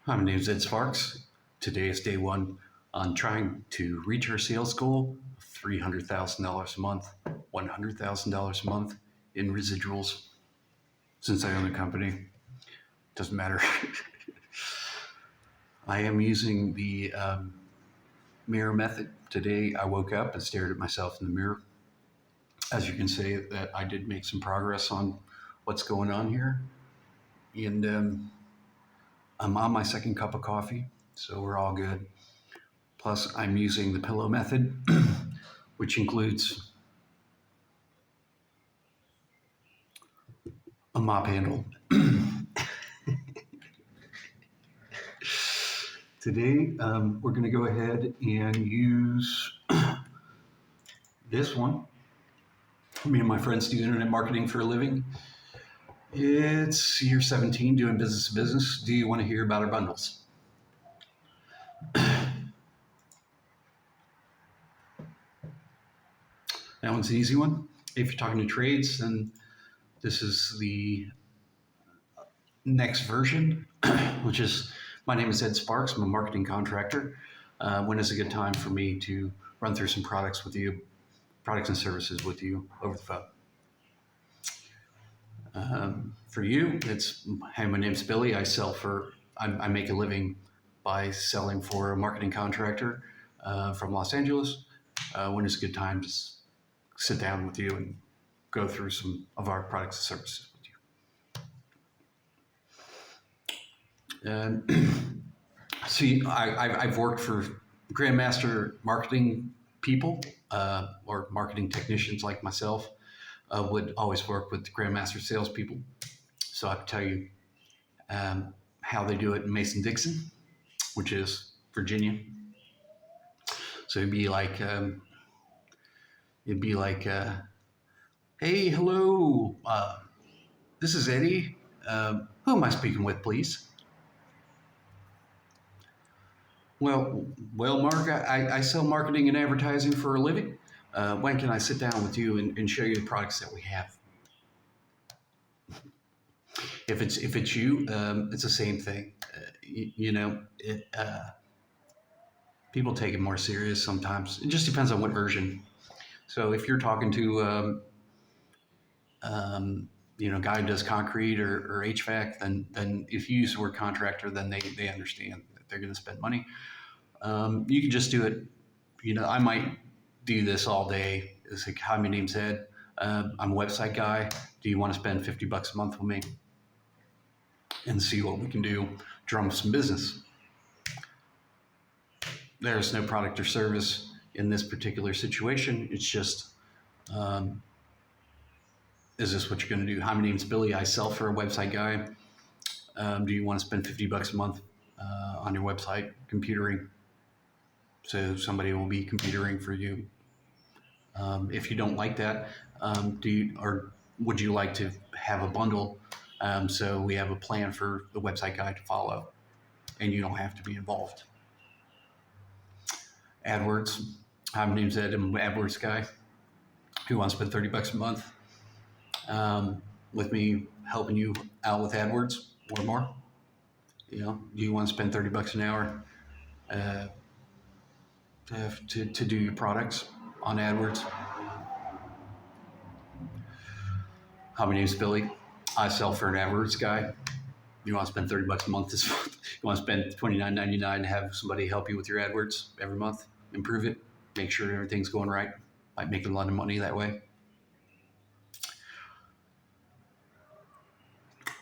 Hi, my name is Ed Sparks. Today is day one on trying to reach our sales goal of $300,000 a month, $100,000 a month in residuals. Since I own a company, doesn't matter. I am using the mirror method. Today I woke up and stared at myself in the mirror. As you can see, that I did make some progress on what's going on here. And I'm on my second cup of coffee, so we're all good. Plus, I'm using the pillow method, which includes a mop handle. Today, we're going to go ahead and use this one. Me and my friends do internet marketing for a living. It's year 17, doing business to business. Do you want to hear about our bundles? That one's an easy one. If you're talking to trades, then this is the next version, which is, my name is Ed Sparks. I'm a marketing contractor. When is a good time for me to run through some products with you, products and services with you over the phone? For you, it's, hey, my name's Billy. I make a living by selling for a marketing contractor from Los Angeles. When is a good time to sit down with you and go through some of our products and services with you? See, I've worked for Grandmaster marketing people or marketing technicians like myself. Would always work with Grandmaster salespeople. So I can tell you how they do it in Mason-Dixon, which is Virginia. So it'd be like, hey, hello, this is Eddie. Who am I speaking with, please? Well, Mark, I sell marketing and advertising for a living. When can I sit down with you and show you the products that we have? If it's you, it's the same thing. People take it more serious sometimes. It just depends on what version. So if you're talking to guy who does concrete or HVAC, then if you use the word contractor, then they understand that they're going to spend money. You can just do it. I might do this all day. It's like, hi, my name's Ed. I'm a website guy. Do you want to spend $50 a month with me and see what we can do, drum up some business? There's no product or service in this particular situation. It's just, is this what you're going to do? Hi, my name's Billy. I sell for a website guy. Do you want to spend $50 a month on your website computering? So somebody will be computering for you. If you don't like that, would you like to have a bundle? So we have a plan for the website guy to follow, and you don't have to be involved. AdWords. Hi, my name's Ed. I'm an AdWords guy. Who wants to spend $30 a month with me helping you out with AdWords or more? Do you want to spend $30 an hour to do your products on AdWords? Hi, my name's Billy. I sell for an AdWords guy. You want to spend $30 a month this month? You want to spend $29.99 to have somebody help you with your AdWords every month, improve it, make sure everything's going right. Might make a lot of money that way.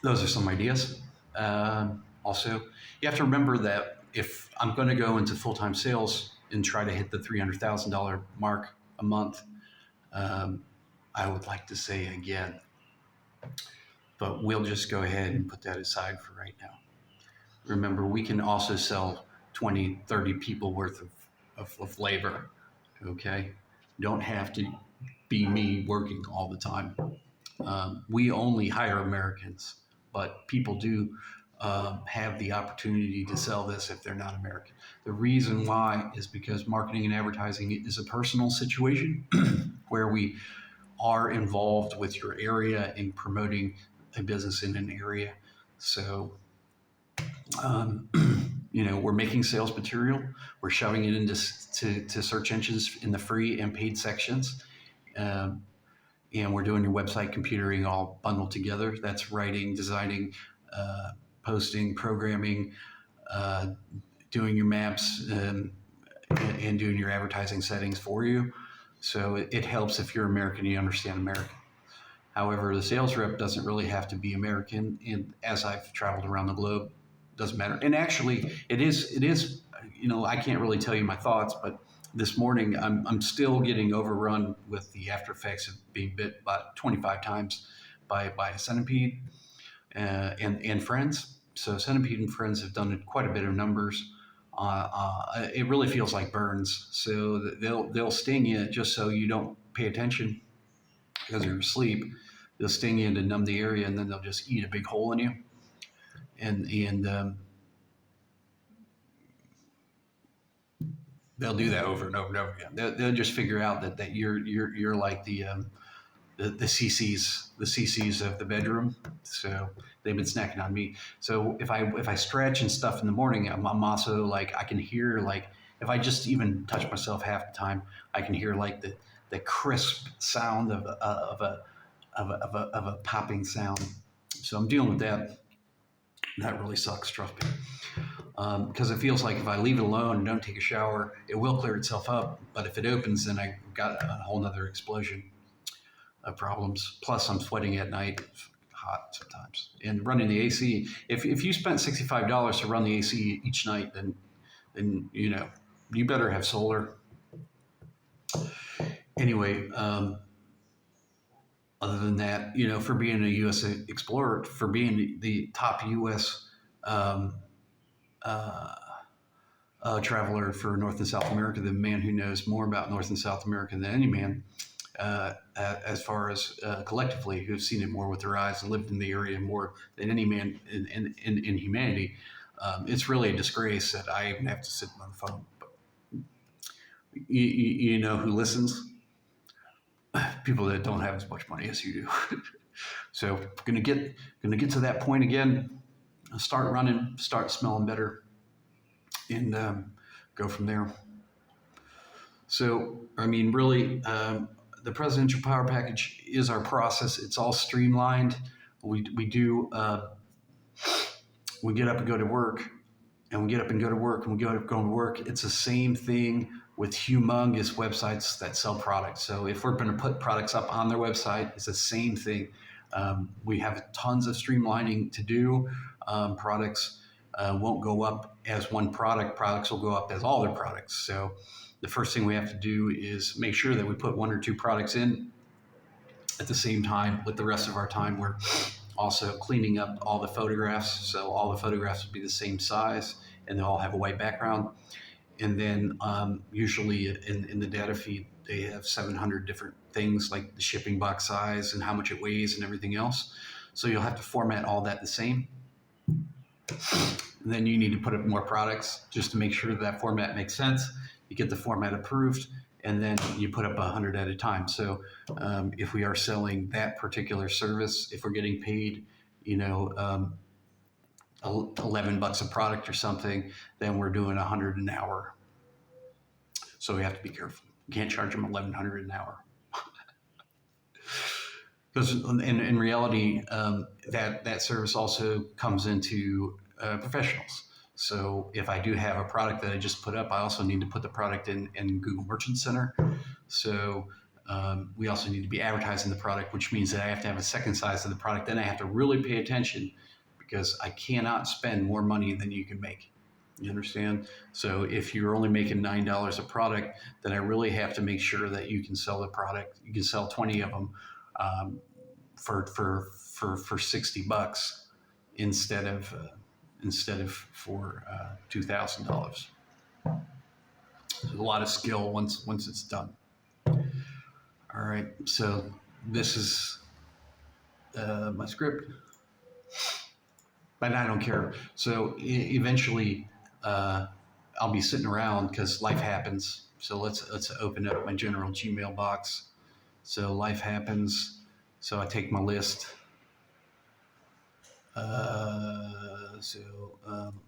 Those are some ideas. Also, you have to remember that if I'm going to go into full-time sales and try to hit the $300,000 mark a month, I would like to say again, but we'll just go ahead and put that aside for right now. Remember, we can also sell 20, 30 people worth of labor, okay? Don't have to be me working all the time. We only hire Americans, but people do have the opportunity to sell this if they're not American. The reason why is because marketing and advertising is a personal situation where we are involved with your area in promoting a business in an area. So we're making sales material. We're shoving it into to search engines in the free and paid sections. Um, and we're doing your website computering all bundled together. That's writing, designing, uh, posting, programming, uh, doing your maps, and doing your advertising settings for you. So it helps if you're American, you understand American. However, the sales rep doesn't really have to be American. And as I've traveled around the globe, doesn't matter. And actually, it is. I can't really tell you my thoughts, but this morning I'm still getting overrun with the after effects of being bit about 25 times by a centipede and friends. So centipede and friends have done quite a bit of numbers. It really feels like burns. So they'll sting you just so you don't pay attention because you're asleep. They'll sting you to numb the area, and then they'll just eat a big hole in you. And they'll do that over and over and over again. They'll just figure out that you're like the CCs of the bedroom. So they've been snacking on me. So if I stretch and stuff in the morning, I'm also like I can hear like if I just even touch myself half the time, I can hear like the crisp sound of a popping sound. So I'm dealing with that. That really sucks, trust me. Because it feels like if I leave it alone and don't take a shower, it will clear itself up. But if it opens, then I got a whole nother explosion of problems. Plus, I'm sweating at night, it's hot sometimes, and running the AC. If you spent $65 to run the AC each night, then you better have solar. Anyway, other than that, for being a U.S. explorer, for being the top U.S. Um, uh, traveler for North and South America, the man who knows more about North and South America than any man, as far as collectively, who've seen it more with their eyes and lived in the area more than any man in humanity. It's really a disgrace that I even have to sit on the phone. But you know who listens? People that don't have as much money as you do. So gonna get to that point again. Start running, start smelling better, and go from there. So I mean, really, the presidential power package is our process. It's all streamlined. We do we get up and go to work, and we get up and go to work, and we go to work. It's the same thing with humongous websites that sell products. So if we're going to put products up on their website, it's the same thing. We have tons of streamlining to do. Products won't go up as one product. Products will go up as all their products. So the first thing we have to do is make sure that we put one or two products in at the same time. With the rest of our time, we're also cleaning up all the photographs. So all the photographs will be the same size, and they'll all have a white background. And then usually in the data feed, they have 700 different things like the shipping box size and how much it weighs and everything else. So you'll have to format all that the same. And then you need to put up more products just to make sure that format makes sense. You get the format approved, and then you put up 100 at a time. So if we are selling that particular service, if we're getting paid, $11 a product or something, then we're doing 100 an hour. So we have to be careful. You can't charge them 1,100 an hour. Because in reality, that service also comes into professionals. So if I do have a product that I just put up, I also need to put the product in Google Merchant Center. So we also need to be advertising the product, which means that I have to have a second size of the product. Then I have to really pay attention because I cannot spend more money than you can make. You understand? So if you're only making $9 a product, then I really have to make sure that you can sell the product. You can sell 20 of them for $60 instead of for $2,000. There's a lot of skill once it's done. All right, so this is my script, but I don't care. So eventually, I'll be sitting around because life happens. So let's open up my general Gmail box. So life happens. So I take my list.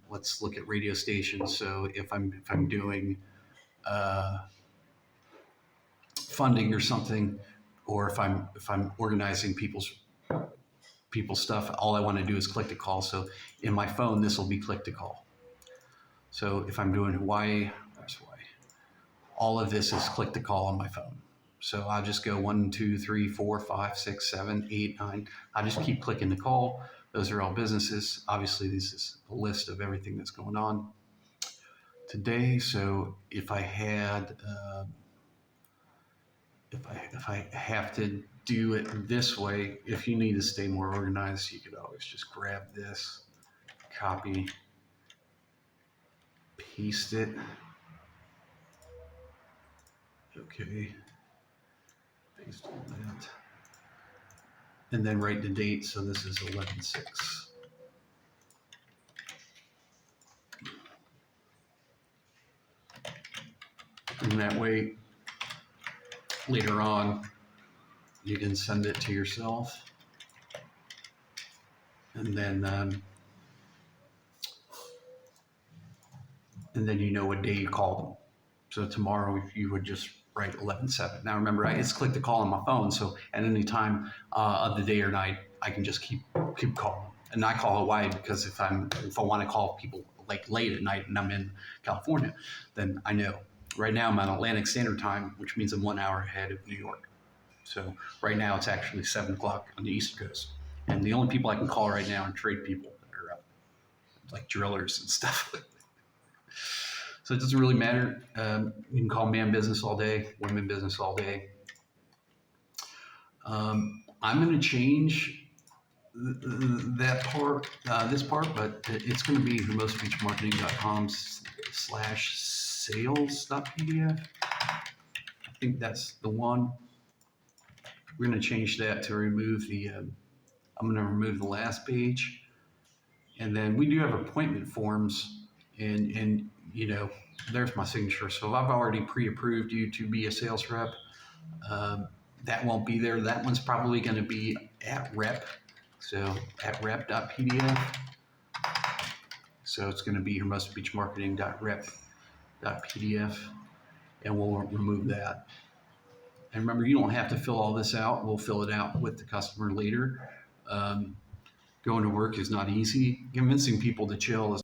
let's look at radio stations. So if I'm doing funding or something, or if I'm organizing people's stuff, all I want to do is click to call. So in my phone, this will be click to call. So if I'm doing Hawaii, where's Hawaii? All of this is click to call on my phone. So I'll just go 1, 2, 3, 4, 5, 6, 7, 8, 9. I just keep clicking to call. Those are all businesses. Obviously, this is a list of everything that's going on today. So if I had, if I have to do it this way, if you need to stay more organized, you could always just grab this, copy, paste it. Okay. Paste all that. And then write the date. So this is 11/6. And that way, later on, you can send it to yourself. And then you know what day you call them. So tomorrow you would just write 11/7. Now remember, it's click to call on my phone, so at any time of the day or night, I can just keep calling. And I call Hawaii because if I want to call people like late at night and I'm in California, then I know. Right now I'm on Atlantic Standard Time, which means I'm 1 hour ahead of New York. So right now it's actually 7 o'clock on the East Coast. And the only people I can call right now are trade people that are like drillers and stuff. So it doesn't really matter. You can call man business all day, women business all day. I'm going to change that part, this part, but it's going to be hermostofeachmarketing.com/sales.pdf. I think that's the one. We're going to change that to remove the, I'm going to remove the last page. And then we do have appointment forms, and you know, there's my signature. So if I've already pre-approved you to be a sales rep, that won't be there. That one's probably going to be at rep. So at rep.pdf. So it's going to be hermostofeachmarketing.rep.pdf, and we'll remove that. And remember, you don't have to fill all this out. We'll fill it out with the customer later. Going to work is not easy. Convincing people to chill is